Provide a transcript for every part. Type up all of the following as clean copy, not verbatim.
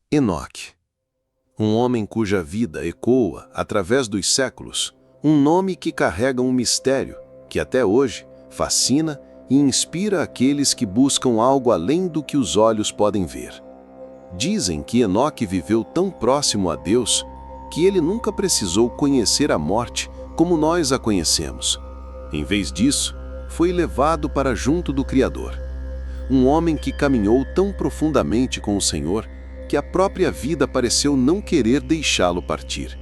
Enoque, um homem cuja vida ecoa, através dos séculos, um nome que carrega um mistério que até hoje fascina e inspira aqueles que buscam algo além do que os olhos podem ver. Dizem que Enoque viveu tão próximo a Deus que ele nunca precisou conhecer a morte como nós a conhecemos. Em vez disso, foi levado para junto do Criador. Um homem que caminhou tão profundamente com o Senhor que a própria vida pareceu não querer deixá-lo partir.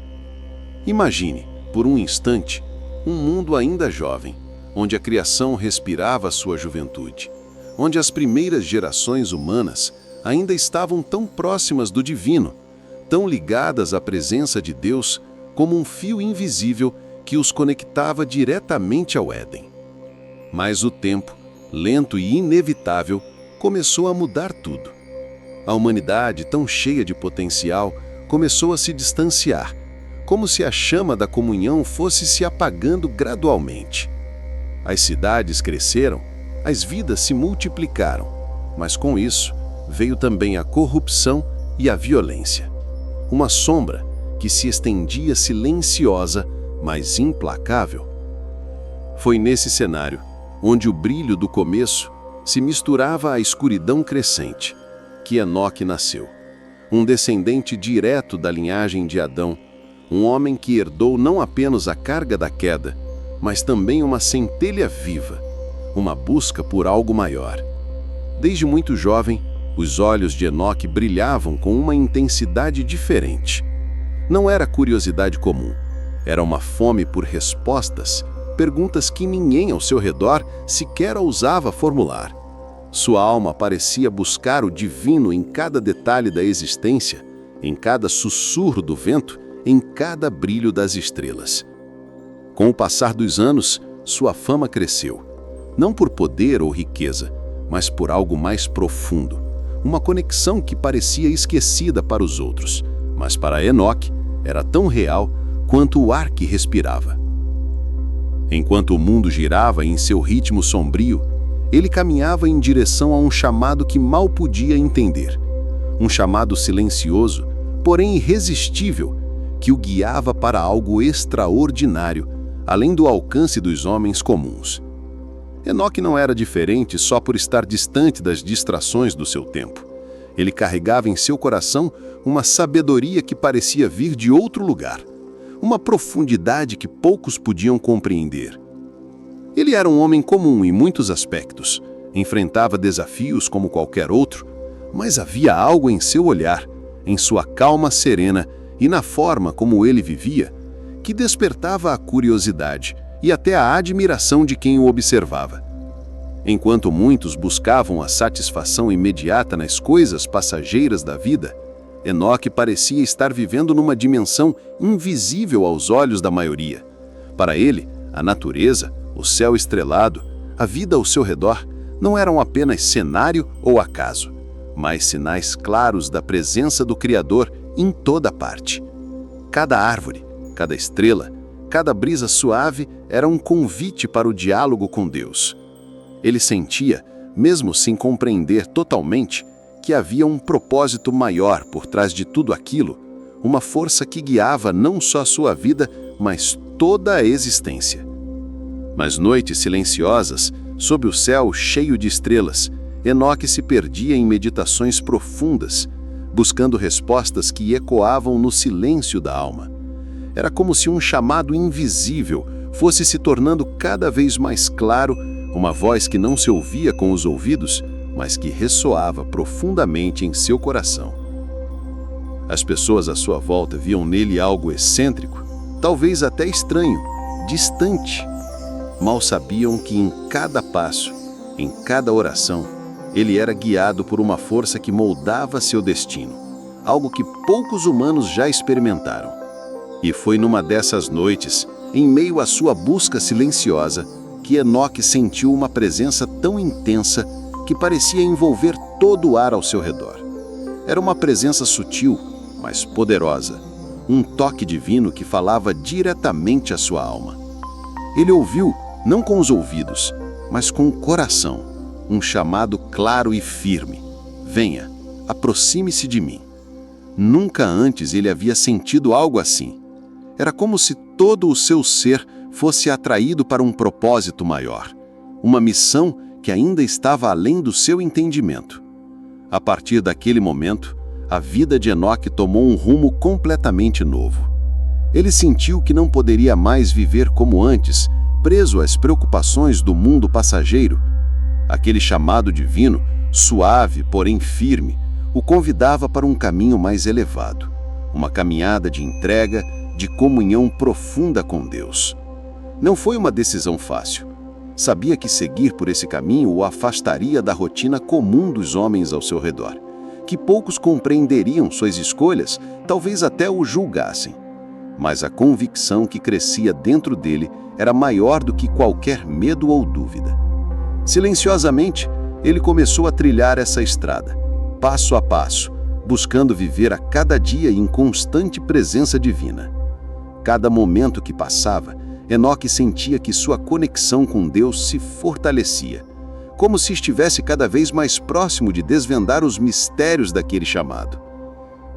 Imagine, por um instante, um mundo ainda jovem, onde a criação respirava sua juventude, onde as primeiras gerações humanas ainda estavam tão próximas do divino, tão ligadas à presença de Deus como um fio invisível que os conectava diretamente ao Éden. Mas o tempo, lento e inevitável, começou a mudar tudo. A humanidade, tão cheia de potencial, começou a se distanciar, como se a chama da comunhão fosse se apagando gradualmente. As cidades cresceram, as vidas se multiplicaram, mas com isso veio também a corrupção e a violência. Uma sombra que se estendia silenciosa, mas implacável. Foi nesse cenário, onde o brilho do começo se misturava à escuridão crescente, que Enoque nasceu. Um descendente direto da linhagem de Adão, um homem que herdou não apenas a carga da queda, mas também uma centelha viva, uma busca por algo maior. Desde muito jovem, os olhos de Enoque brilhavam com uma intensidade diferente. Não era curiosidade comum, era uma fome por respostas, perguntas que ninguém ao seu redor sequer ousava formular. Sua alma parecia buscar o divino em cada detalhe da existência, em cada sussurro do vento, em cada brilho das estrelas. Com o passar dos anos, sua fama cresceu, não por poder ou riqueza, mas por algo mais profundo, uma conexão que parecia esquecida para os outros, mas para Enoque era tão real quanto o ar que respirava. Enquanto o mundo girava em seu ritmo sombrio, ele caminhava em direção a um chamado que mal podia entender. Um chamado silencioso, porém irresistível, que o guiava para algo extraordinário, além do alcance dos homens comuns. Enoque não era diferente só por estar distante das distrações do seu tempo. Ele carregava em seu coração uma sabedoria que parecia vir de outro lugar, uma profundidade que poucos podiam compreender. Ele era um homem comum em muitos aspectos, enfrentava desafios como qualquer outro, mas havia algo em seu olhar, em sua calma serena e na forma como ele vivia, que despertava a curiosidade e até a admiração de quem o observava. Enquanto muitos buscavam a satisfação imediata nas coisas passageiras da vida, Enoque parecia estar vivendo numa dimensão invisível aos olhos da maioria. Para ele, a natureza, o céu estrelado, a vida ao seu redor, não eram apenas cenário ou acaso, mas sinais claros da presença do Criador em toda parte. Cada árvore, cada estrela, cada brisa suave era um convite para o diálogo com Deus. Ele sentia, mesmo sem compreender totalmente, que havia um propósito maior por trás de tudo aquilo, uma força que guiava não só sua vida, mas toda a existência. Nas noites silenciosas, sob o céu cheio de estrelas, Enoque se perdia em meditações profundas, buscando respostas que ecoavam no silêncio da alma. Era como se um chamado invisível fosse se tornando cada vez mais claro, uma voz que não se ouvia com os ouvidos, mas que ressoava profundamente em seu coração. As pessoas à sua volta viam nele algo excêntrico, talvez até estranho, distante. Mal sabiam que em cada passo, em cada oração, ele era guiado por uma força que moldava seu destino, algo que poucos humanos já experimentaram. E foi numa dessas noites, em meio à sua busca silenciosa, que Enoque sentiu uma presença tão intensa que parecia envolver todo o ar ao seu redor. Era uma presença sutil, mas poderosa, um toque divino que falava diretamente à sua alma. Ele ouviu, não com os ouvidos, mas com o coração, um chamado claro e firme: venha, aproxime-se de mim. Nunca antes ele havia sentido algo assim. Era como se todo o seu ser fosse atraído para um propósito maior, uma missão que ainda estava além do seu entendimento. A partir daquele momento, a vida de Enoque tomou um rumo completamente novo. Ele sentiu que não poderia mais viver como antes, preso às preocupações do mundo passageiro. Aquele chamado divino, suave, porém firme, o convidava para um caminho mais elevado, uma caminhada de entrega, de comunhão profunda com Deus. Não foi uma decisão fácil. Sabia que seguir por esse caminho o afastaria da rotina comum dos homens ao seu redor, que poucos compreenderiam suas escolhas, talvez até o julgassem. Mas a convicção que crescia dentro dele era maior do que qualquer medo ou dúvida. Silenciosamente, ele começou a trilhar essa estrada, passo a passo, buscando viver a cada dia em constante presença divina. Cada momento que passava, Enoque sentia que sua conexão com Deus se fortalecia, como se estivesse cada vez mais próximo de desvendar os mistérios daquele chamado.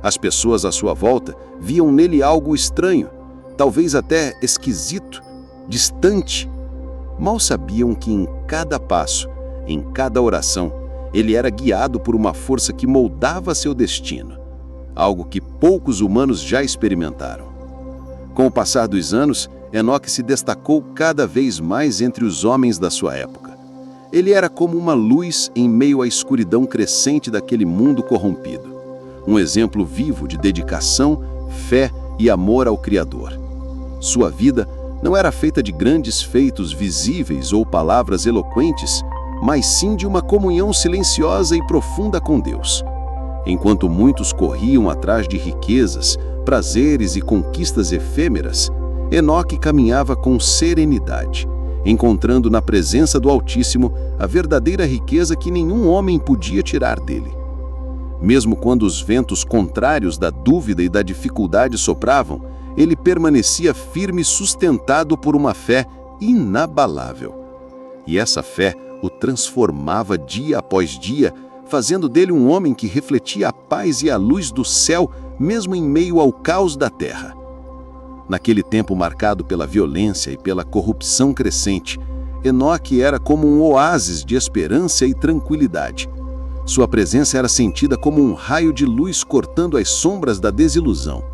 As pessoas à sua volta viam nele algo estranho, talvez até esquisito, distante. Mal sabiam que em cada passo, em cada oração, ele era guiado por uma força que moldava seu destino, algo que poucos humanos já experimentaram. Com o passar dos anos, Enoque se destacou cada vez mais entre os homens da sua época. Ele era como uma luz em meio à escuridão crescente daquele mundo corrompido. Um exemplo vivo de dedicação, fé e amor ao Criador. Sua vida não era feita de grandes feitos visíveis ou palavras eloquentes, mas sim de uma comunhão silenciosa e profunda com Deus. Enquanto muitos corriam atrás de riquezas, prazeres e conquistas efêmeras, Enoque caminhava com serenidade, encontrando na presença do Altíssimo a verdadeira riqueza que nenhum homem podia tirar dele. Mesmo quando os ventos contrários da dúvida e da dificuldade sopravam, ele permanecia firme e sustentado por uma fé inabalável. E essa fé o transformava dia após dia, fazendo dele um homem que refletia a paz e a luz do céu, mesmo em meio ao caos da terra. Naquele tempo marcado pela violência e pela corrupção crescente, Enoque era como um oásis de esperança e tranquilidade. Sua presença era sentida como um raio de luz cortando as sombras da desilusão.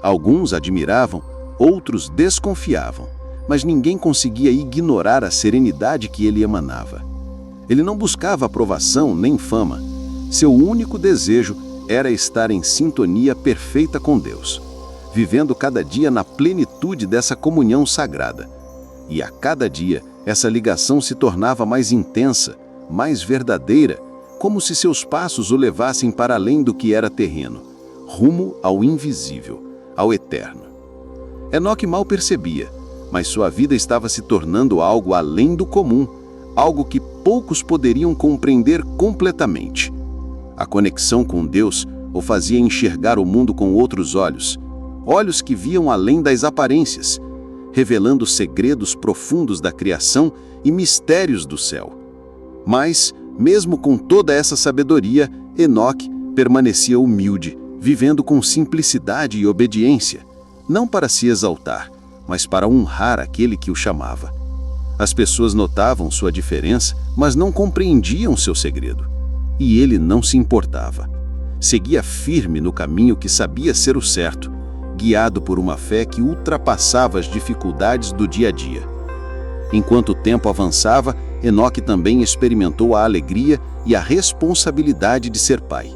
Alguns admiravam, outros desconfiavam, mas ninguém conseguia ignorar a serenidade que ele emanava. Ele não buscava aprovação nem fama. Seu único desejo era estar em sintonia perfeita com Deus, vivendo cada dia na plenitude dessa comunhão sagrada. E a cada dia, essa ligação se tornava mais intensa, mais verdadeira, como se seus passos o levassem para além do que era terreno, rumo ao invisível, ao eterno. Enoque mal percebia, mas sua vida estava se tornando algo além do comum, algo que poucos poderiam compreender completamente. A conexão com Deus o fazia enxergar o mundo com outros olhos, olhos que viam além das aparências, revelando segredos profundos da criação e mistérios do céu. Mas, mesmo com toda essa sabedoria, Enoque permanecia humilde, vivendo com simplicidade e obediência, não para se exaltar, mas para honrar aquele que o chamava. As pessoas notavam sua diferença, mas não compreendiam seu segredo. E ele não se importava. Seguia firme no caminho que sabia ser o certo, guiado por uma fé que ultrapassava as dificuldades do dia a dia. Enquanto o tempo avançava, Enoque também experimentou a alegria e a responsabilidade de ser pai.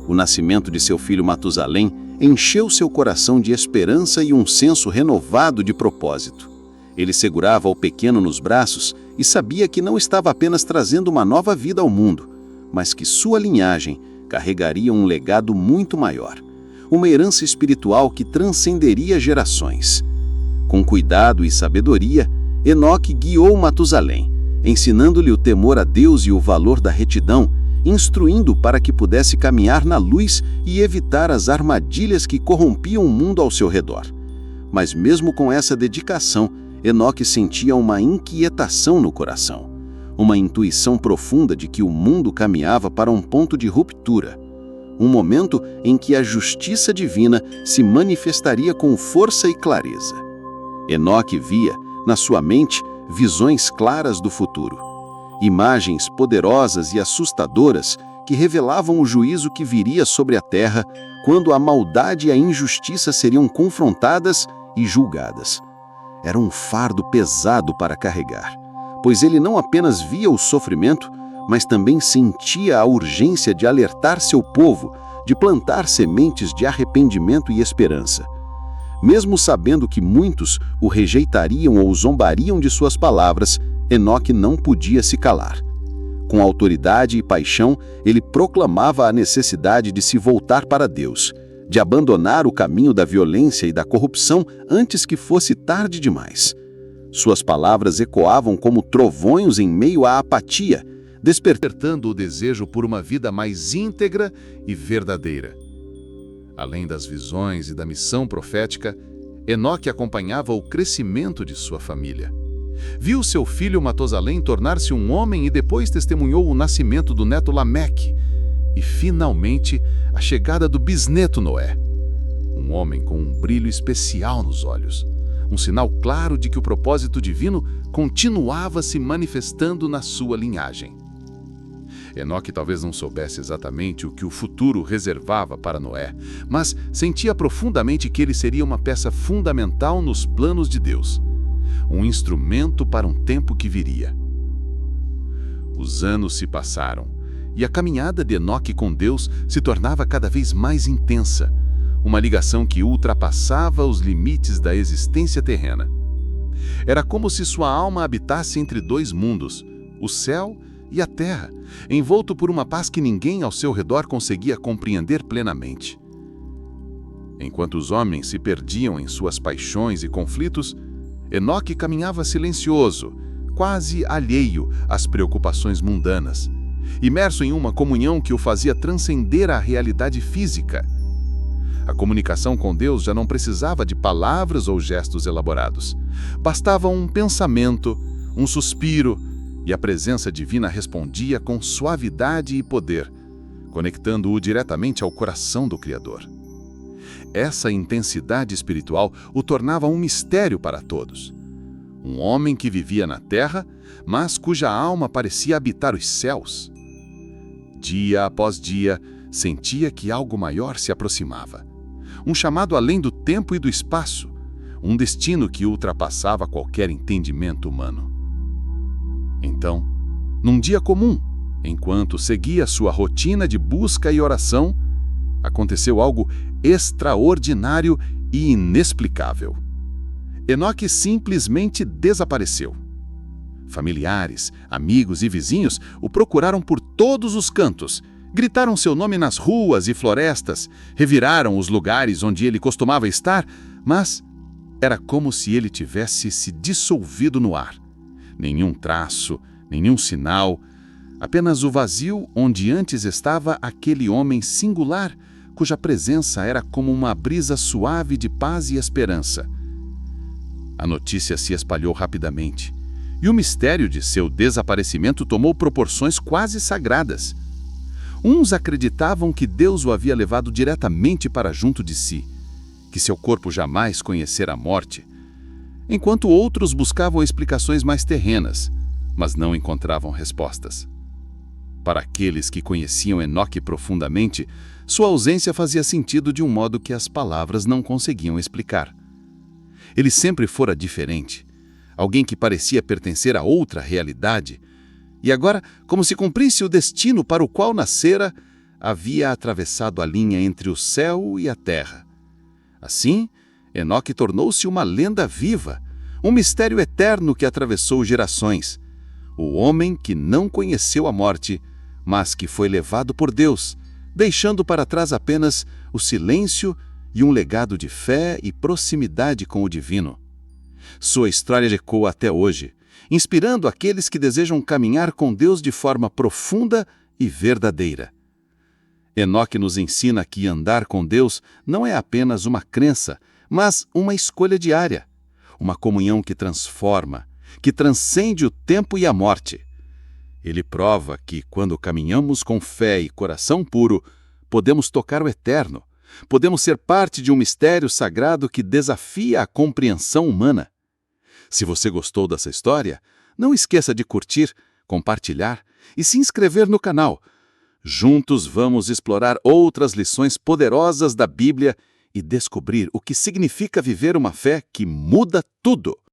O nascimento de seu filho Matusalém encheu seu coração de esperança e um senso renovado de propósito. Ele segurava o pequeno nos braços e sabia que não estava apenas trazendo uma nova vida ao mundo, mas que sua linhagem carregaria um legado muito maior, uma herança espiritual que transcenderia gerações. Com cuidado e sabedoria, Enoque guiou Matusalém, ensinando-lhe o temor a Deus e o valor da retidão, instruindo-o para que pudesse caminhar na luz e evitar as armadilhas que corrompiam o mundo ao seu redor. Mas mesmo com essa dedicação, Enoque sentia uma inquietação no coração, uma intuição profunda de que o mundo caminhava para um ponto de ruptura. um momento em que a justiça divina se manifestaria com força e clareza. Enoque via, na sua mente, visões claras do futuro. Imagens poderosas e assustadoras que revelavam o juízo que viria sobre a terra quando a maldade e a injustiça seriam confrontadas e julgadas. Era um fardo pesado para carregar, pois ele não apenas via o sofrimento, mas também sentia a urgência de alertar seu povo, de plantar sementes de arrependimento e esperança. Mesmo sabendo que muitos o rejeitariam ou zombariam de suas palavras, Enoque não podia se calar. Com autoridade e paixão, ele proclamava a necessidade de se voltar para Deus, de abandonar o caminho da violência e da corrupção antes que fosse tarde demais. Suas palavras ecoavam como trovões em meio à apatia, despertando o desejo por uma vida mais íntegra e verdadeira. Além das visões e da missão profética, Enoque acompanhava o crescimento de sua família. Viu seu filho Matusalém tornar-se um homem e depois testemunhou o nascimento do neto Lameque e, finalmente, a chegada do bisneto Noé. Um homem com um brilho especial nos olhos, um sinal claro de que o propósito divino continuava se manifestando na sua linhagem. Enoque talvez não soubesse exatamente o que o futuro reservava para Noé, mas sentia profundamente que ele seria uma peça fundamental nos planos de Deus, um instrumento para um tempo que viria. Os anos se passaram, e a caminhada de Enoque com Deus se tornava cada vez mais intensa, uma ligação que ultrapassava os limites da existência terrena. Era como se sua alma habitasse entre dois mundos, o céu e a terra, envolto por uma paz que ninguém ao seu redor conseguia compreender plenamente. Enquanto os homens se perdiam em suas paixões e conflitos, Enoque caminhava silencioso, quase alheio às preocupações mundanas, imerso em uma comunhão que o fazia transcender a realidade física. A comunicação com Deus já não precisava de palavras ou gestos elaborados. Bastava um pensamento, um suspiro, e a presença divina respondia com suavidade e poder, conectando-o diretamente ao coração do Criador. Essa intensidade espiritual o tornava um mistério para todos. Um homem que vivia na terra, mas cuja alma parecia habitar os céus. Dia após dia, sentia que algo maior se aproximava. Um chamado além do tempo e do espaço, um destino que ultrapassava qualquer entendimento humano. Então, num dia comum, enquanto seguia sua rotina de busca e oração, aconteceu algo extraordinário e inexplicável. Enoque simplesmente desapareceu. Familiares, amigos e vizinhos o procuraram por todos os cantos, gritaram seu nome nas ruas e florestas, reviraram os lugares onde ele costumava estar, mas era como se ele tivesse se dissolvido no ar. Nenhum traço, nenhum sinal, apenas o vazio onde antes estava aquele homem singular, cuja presença era como uma brisa suave de paz e esperança. A notícia se espalhou rapidamente, e o mistério de seu desaparecimento tomou proporções quase sagradas. Uns acreditavam que Deus o havia levado diretamente para junto de si, que seu corpo jamais conhecera a morte, enquanto outros buscavam explicações mais terrenas, mas não encontravam respostas. Para aqueles que conheciam Enoque profundamente, sua ausência fazia sentido de um modo que as palavras não conseguiam explicar. Ele sempre fora diferente, alguém que parecia pertencer a outra realidade, e agora, como se cumprisse o destino para o qual nascera, havia atravessado a linha entre o céu e a terra. Assim, Enoque tornou-se uma lenda viva, um mistério eterno que atravessou gerações. O homem que não conheceu a morte, mas que foi levado por Deus, deixando para trás apenas o silêncio e um legado de fé e proximidade com o divino. Sua história ecoa até hoje, inspirando aqueles que desejam caminhar com Deus de forma profunda e verdadeira. Enoque nos ensina que andar com Deus não é apenas uma crença, mas uma escolha diária, uma comunhão que transforma, que transcende o tempo e a morte. Ele prova que, quando caminhamos com fé e coração puro, podemos tocar o eterno. Podemos ser parte de um mistério sagrado que desafia a compreensão humana. Se você gostou dessa história, não esqueça de curtir, compartilhar e se inscrever no canal. Juntos vamos explorar outras lições poderosas da Bíblia e descobrir o que significa viver uma fé que muda tudo.